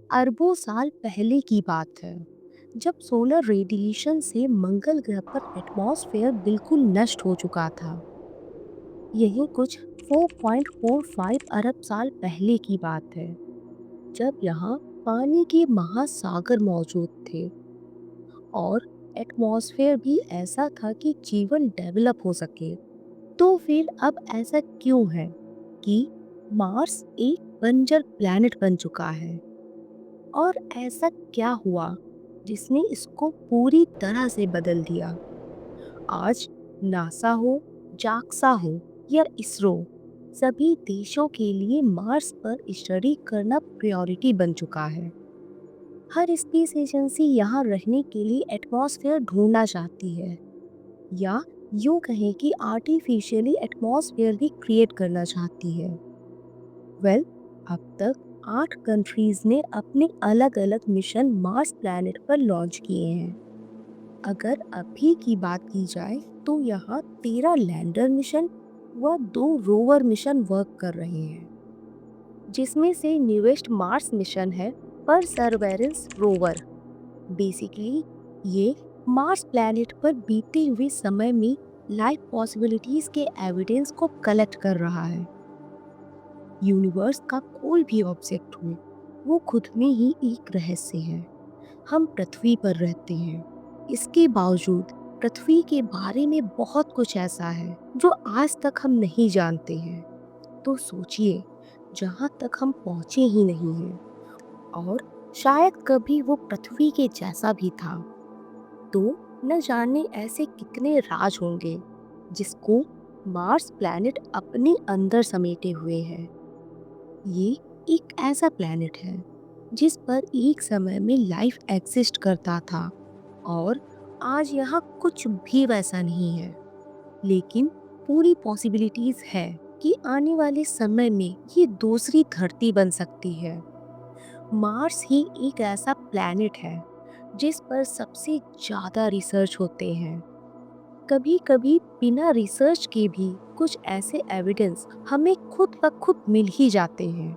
अरबों साल पहले की बात है, जब सोलर रेडिएशन से मंगल ग्रह पर एटमॉस्फेयर बिल्कुल नष्ट हो चुका था। यही कुछ 4.45 अरब साल पहले की बात है, जब यहाँ पानी के महासागर मौजूद थे और एटमॉस्फेयर भी ऐसा था कि जीवन डेवलप हो सके। तो फिर अब ऐसा क्यों है कि मार्स एक बंजर प्लैनेट बन चुका है? और ऐसा क्या हुआ जिसने इसको पूरी तरह से बदल दिया? आज नासा हो, जाक्सा हो या इसरो, सभी देशों के लिए मार्स पर स्टडी करना प्रायोरिटी बन चुका है। हर स्पेस एजेंसी यहाँ रहने के लिए एटमॉस्फेयर ढूंढना चाहती है, या यूं कहें कि आर्टिफिशियली एटमॉस्फेयर भी क्रिएट करना चाहती है। वेल, अब तक 8 कंट्रीज ने अपने अलग अलग मिशन मार्स प्लैनेट पर लॉन्च किए हैं। अगर अभी की बात की जाए तो यहाँ 13 लैंडर मिशन व 2 रोवर मिशन वर्क कर रहे हैं, जिसमें से न्यूएस्ट मार्स मिशन है परसेवरेंस रोवर। बेसिकली ये मार्स प्लैनेट पर बीते हुए समय में लाइफ पॉसिबिलिटीज के एविडेंस को कलेक्ट कर रहा है। यूनिवर्स का कोई भी ऑब्जेक्ट हो, वो खुद में ही एक रहस्य है। हम पृथ्वी पर रहते हैं, इसके बावजूद पृथ्वी के बारे में बहुत कुछ ऐसा है जो आज तक हम नहीं जानते हैं। तो सोचिए, जहाँ तक हम पहुँचे ही नहीं हैं, और शायद कभी वो पृथ्वी के जैसा भी था, तो न जाने ऐसे कितने राज होंगे जिसको मार्स प्लैनेट अपने अंदर समेटे हुए है। ये एक ऐसा प्लैनेट है जिस पर एक समय में लाइफ एग्जिस्ट करता था, और आज यहाँ कुछ भी वैसा नहीं है। लेकिन पूरी पॉसिबिलिटीज है कि आने वाले समय में ये दूसरी धरती बन सकती है। मार्स ही एक ऐसा प्लैनेट है जिस पर सबसे ज़्यादा रिसर्च होते हैं। कभी कभी बिना रिसर्च के भी कुछ ऐसे एविडेंस हमें खुद ब खुद मिल ही जाते हैं।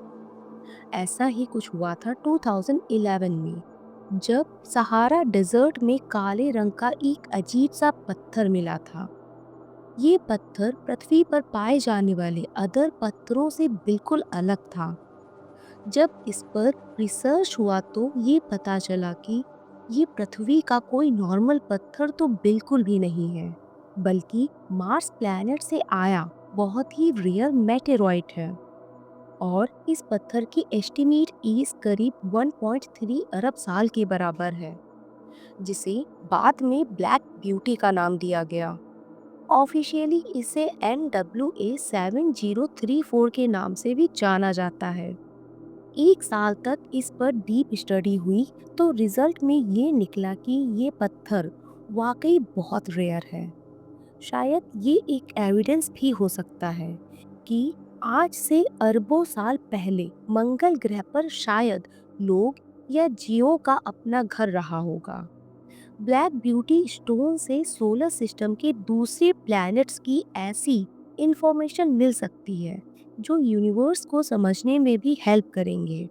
ऐसा ही कुछ हुआ था 2011 में, जब सहारा डेजर्ट में काले रंग का एक अजीब सा पत्थर मिला था। ये पत्थर पृथ्वी पर पाए जाने वाले अदर पत्थरों से बिल्कुल अलग था। जब इस पर रिसर्च हुआ तो ये पता चला कि ये पृथ्वी का कोई नॉर्मल पत्थर तो बिल्कुल भी नहीं है, बल्कि मार्स प्लैनेट से आया बहुत ही रेयर मेटेरॉइड है। और इस पत्थर की एस्टिमेट एज करीब 1.3 अरब साल के बराबर है, जिसे बाद में ब्लैक ब्यूटी का नाम दिया गया। ऑफिशियली इसे NWA 7034 के नाम से भी जाना जाता है। 1 साल तक इस पर डीप स्टडी हुई तो रिजल्ट में ये निकला कि ये पत्थर वाकई बहुत रेयर है। शायद ये एक एविडेंस भी हो सकता है कि आज से अरबों साल पहले मंगल ग्रह पर शायद लोग या जीवों का अपना घर रहा होगा। ब्लैक ब्यूटी स्टोन से सोलर सिस्टम के दूसरे प्लैनेट्स की ऐसी इंफॉर्मेशन मिल सकती है जो यूनिवर्स को समझने में भी हेल्प करेंगे।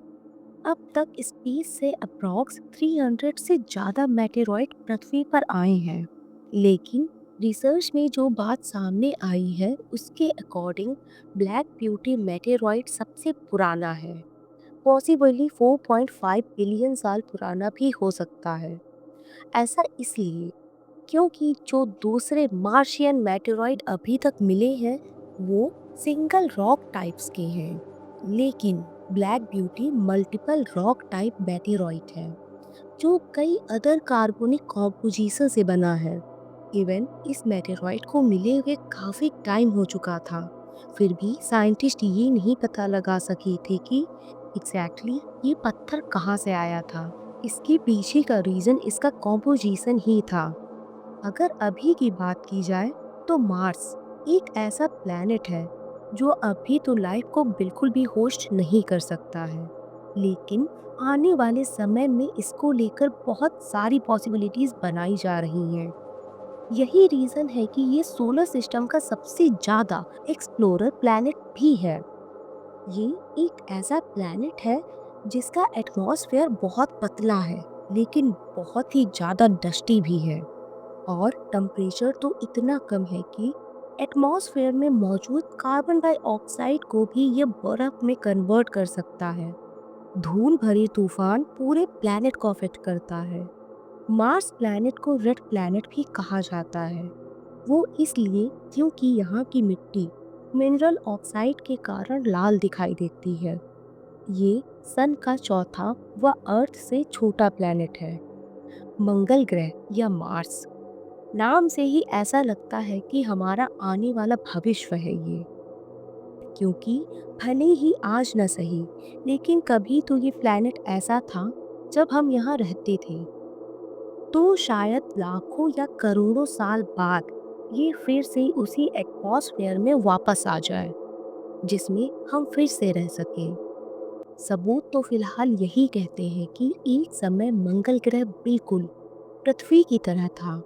अब तक स्पेस से अप्रॉक्स 300 से ज़्यादा मेटेरॉइड पृथ्वी पर आए हैं, लेकिन रिसर्च में जो बात सामने आई है उसके अकॉर्डिंग ब्लैक ब्यूटी मेटेरॉइड सबसे पुराना है। पॉसिबली 4.5 बिलियन साल पुराना भी हो सकता है। ऐसा इसलिए क्योंकि जो दूसरे मार्शियन मेटेरॉइड अभी तक मिले हैं वो सिंगल रॉक टाइप्स के हैं, लेकिन black beauty multiple rock type meteoroid है जो कई अदर कार्बनिक कॉम्पोजिशन से बना है। इवन इस मेटेरॉइड को मिले हुए काफ़ी टाइम हो चुका था, फिर भी साइंटिस्ट ये नहीं पता लगा सके थे कि एग्जैक्टली ये पत्थर कहाँ से आया था। इसके पीछे का रीज़न इसका कॉम्पोजिशन ही था। अगर अभी की बात की जाए तो मार्स एक ऐसा प्लैनेट है जो अभी तो लाइफ को बिल्कुल भी होस्ट नहीं कर सकता है, लेकिन आने वाले समय में इसको लेकर बहुत सारी पॉसिबिलिटीज बनाई जा रही हैं। यही रीजन है कि ये सोलर सिस्टम का सबसे ज्यादा एक्सप्लोरर प्लैनेट भी है। ये एक ऐसा प्लैनेट है जिसका एटमॉस्फेयर बहुत पतला है लेकिन बहुत ही ज़्यादा डस्टी भी है। और टेम्परेचर तो इतना कम है कि एटमॉस्फेयर में मौजूद कार्बन डाइऑक्साइड को भी ये बर्फ में कन्वर्ट कर सकता है। धूल भरी तूफान पूरे प्लैनेट को अफेक्ट करता है। मार्स प्लैनेट को रेड प्लैनेट भी कहा जाता है। वो इसलिए क्योंकि यहाँ की मिट्टी मिनरल ऑक्साइड के कारण लाल दिखाई देती है। ये सन का चौथा व अर्थ से छोटा प्लैनेट है। मंगल ग्रह या मार्स, नाम से ही ऐसा लगता है कि हमारा आने वाला भविष्य है ये। क्योंकि भले ही आज न सही, लेकिन कभी तो ये प्लैनेट ऐसा था जब हम यहाँ रहते थे। तो शायद लाखों या करोड़ों साल बाद ये फिर से उसी एटमॉस्फेयर में वापस आ जाए जिसमें हम फिर से रह सकें। सबूत तो फिलहाल यही कहते हैं कि एक समय मंगल ग्रह बिल्कुल पृथ्वी की तरह था।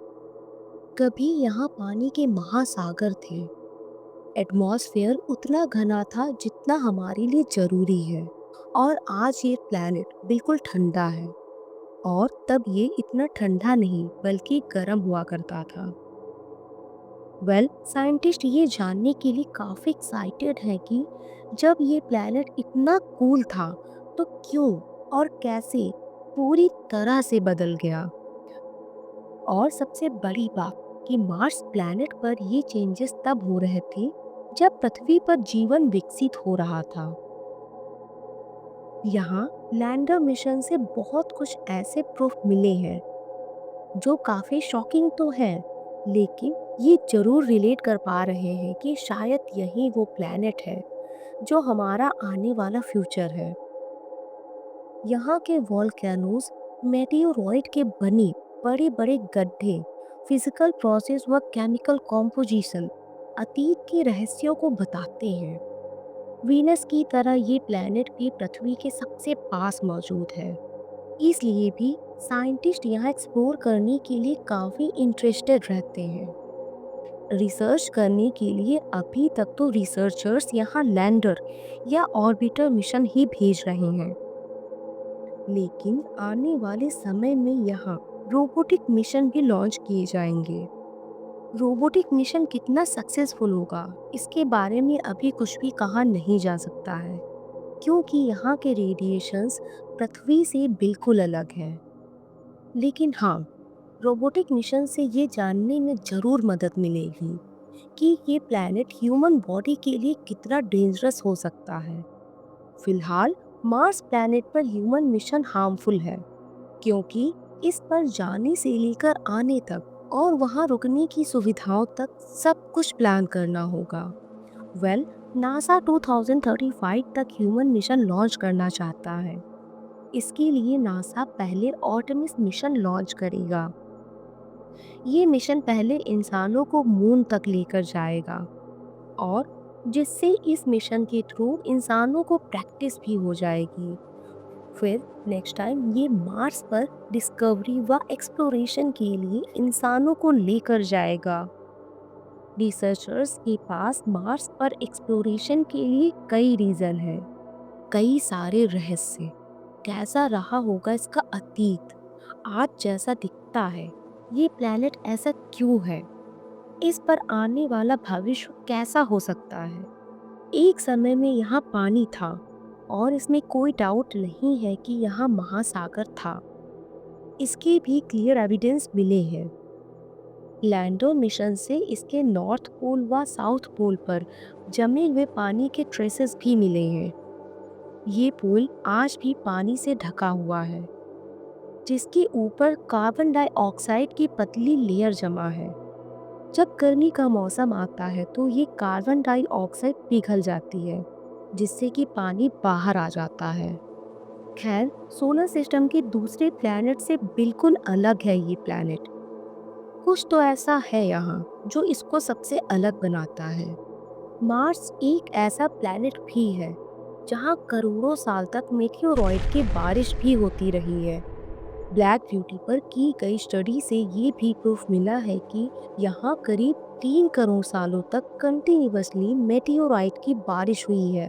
कभी यहाँ पानी के महासागर थे। एटमॉस्फेयर उतना घना था जितना हमारे लिए जरूरी है। और आज ये प्लैनेट बिल्कुल ठंडा है। और तब ये इतना ठंडा नहीं बल्कि गर्म हुआ करता था। साइंटिस्ट ये जानने के लिए काफी एक्साइटेड हैं कि जब ये प्लैनेट इतना कूल था तो क्यों और कैसे पूरी तरह से बदल गया। और सबसे बड़ी बात कि मार्स प्लैनेट पर ये चेंजेस तब हो रहे थे जब पृथ्वी पर जीवन विकसित हो रहा था। यहाँ लैंडर मिशन से बहुत कुछ ऐसे प्रूफ मिले हैं जो काफी शॉकिंग तो है, लेकिन ये जरूर रिलेट कर पा रहे हैं कि शायद यही वो प्लैनेट है जो हमारा आने वाला फ्यूचर है। यहाँ के वॉल्केनोज मेटेओरॉइड के बने बड़े बड़े गड्ढे, फिजिकल प्रोसेस व केमिकल कॉम्पोजिशन अतीत के रहस्यों को बताते हैं। वीनस की तरह ये प्लैनेट भी पृथ्वी के सबसे पास मौजूद है। इसलिए भी साइंटिस्ट यहाँ एक्सप्लोर करने के लिए काफ़ी इंटरेस्टेड रहते हैं। रिसर्च करने के लिए अभी तक तो रिसर्चर्स यहाँ लैंडर या ऑर्बिटर मिशन ही भेज रहे हैं, लेकिन आने वाले समय में यहाँ रोबोटिक मिशन भी लॉन्च किए जाएंगे। रोबोटिक मिशन कितना सक्सेसफुल होगा इसके बारे में अभी कुछ भी कहा नहीं जा सकता है, क्योंकि यहाँ के रेडिएशंस पृथ्वी से बिल्कुल अलग हैं। लेकिन हाँ, रोबोटिक मिशन से ये जानने में ज़रूर मदद मिलेगी कि ये प्लैनेट ह्यूमन बॉडी के लिए कितना डेंजरस हो सकता है। फिलहाल मार्स प्लैनेट पर ह्यूमन मिशन हार्मफुल है, क्योंकि इस पर जाने से लेकर आने तक और वहाँ रुकने की सुविधाओं तक सब कुछ प्लान करना होगा। नासा 2035 तक ह्यूमन मिशन लॉन्च करना चाहता है। इसके लिए नासा पहले आर्टेमिस मिशन लॉन्च करेगा। ये मिशन पहले इंसानों को मून तक लेकर जाएगा और जिससे इस मिशन के थ्रू इंसानों को प्रैक्टिस भी हो जाएगी। फिर नेक्स्ट टाइम ये मार्स पर डिस्कवरी व एक्सप्लोरेशन के लिए इंसानों को लेकर जाएगा। रिसर्चर्स के पास मार्स पर एक्सप्लोरेशन के लिए कई रीज़न है, कई सारे रहस्य। कैसा रहा होगा इसका अतीत, आज जैसा दिखता है, ये प्लैनेट ऐसा क्यों है, इस पर आने वाला भविष्य कैसा हो सकता है। एक समय में यहाँ पानी था और इसमें कोई डाउट नहीं है कि यहाँ महासागर था। इसके भी क्लियर एविडेंस मिले हैं। लैंडर मिशन से इसके नॉर्थ पोल व साउथ पोल पर जमे हुए पानी के ट्रेसेस भी मिले हैं। ये पोल आज भी पानी से ढका हुआ है, जिसके ऊपर कार्बन डाइऑक्साइड की पतली लेयर जमा है। जब गर्मी का मौसम आता है तो ये कार्बन डाइऑक्साइड पिघल जाती है, जिससे कि पानी बाहर आ जाता है। खैर, सोलर सिस्टम के दूसरे प्लैनेट से बिल्कुल अलग है ये प्लैनेट। कुछ तो ऐसा है यहाँ जो इसको सबसे अलग बनाता है। मार्स एक ऐसा प्लैनेट भी है जहाँ करोड़ों साल तक मेटेओरॉइड की बारिश भी होती रही है। ब्लैक ब्यूटी पर की गई स्टडी से ये भी प्रूफ मिला है कि यहाँ करीब 3 करोड़ सालों तक कंटिन्यूअसली मेटेओराइट की बारिश हुई है।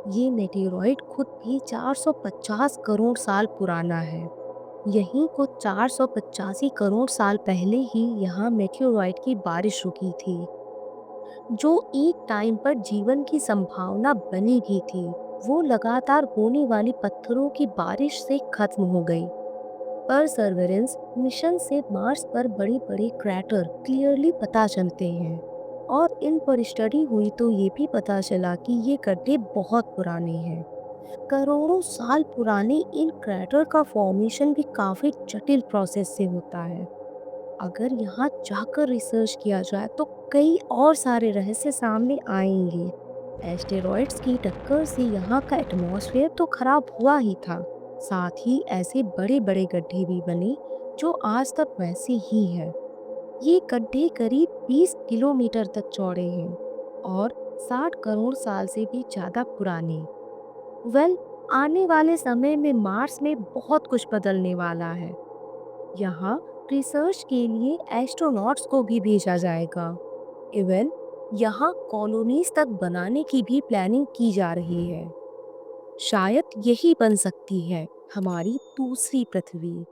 ये मेटेरॉइड खुद भी 450 करोड़ साल पुराना है। यहीं कुछ 485 करोड़ साल पहले ही यहाँ मेटेरॉइड की बारिश रुकी थी, जो एक टाइम पर जीवन की संभावना बनी भी थी। वो लगातार होने वाली पत्थरों की बारिश से खत्म हो गई। परसेवरेंस मिशन से मार्स पर बड़े-बड़े क्रैटर क्लियरली पता चलते हैं, और इन पर स्टडी हुई तो ये भी पता चला कि ये गड्ढे बहुत पुराने हैं। करोड़ों साल पुराने इन क्रैटर का फॉर्मेशन भी काफी जटिल प्रोसेस से होता है। अगर यहाँ जाकर रिसर्च किया जाए तो कई और सारे रहस्य सामने आएंगे। एस्टेरॉइड्स की टक्कर से यहाँ का एटमॉस्फेयर तो खराब हुआ ही था, साथ ही ऐसे बड़े बड़े गड्ढे भी बने जो आज तक वैसे ही हैं। ये गड्ढे करीब 20 किलोमीटर तक चौड़े हैं और 60 करोड़ साल से भी ज्यादा पुराने। वेल, आने वाले समय में मार्स में बहुत कुछ बदलने वाला है। यहाँ रिसर्च के लिए एस्ट्रोनॉट्स को भी भेजा जाएगा। इवन यहाँ कॉलोनीज तक बनाने की भी प्लानिंग की जा रही है। शायद यही बन सकती है हमारी दूसरी पृथ्वी।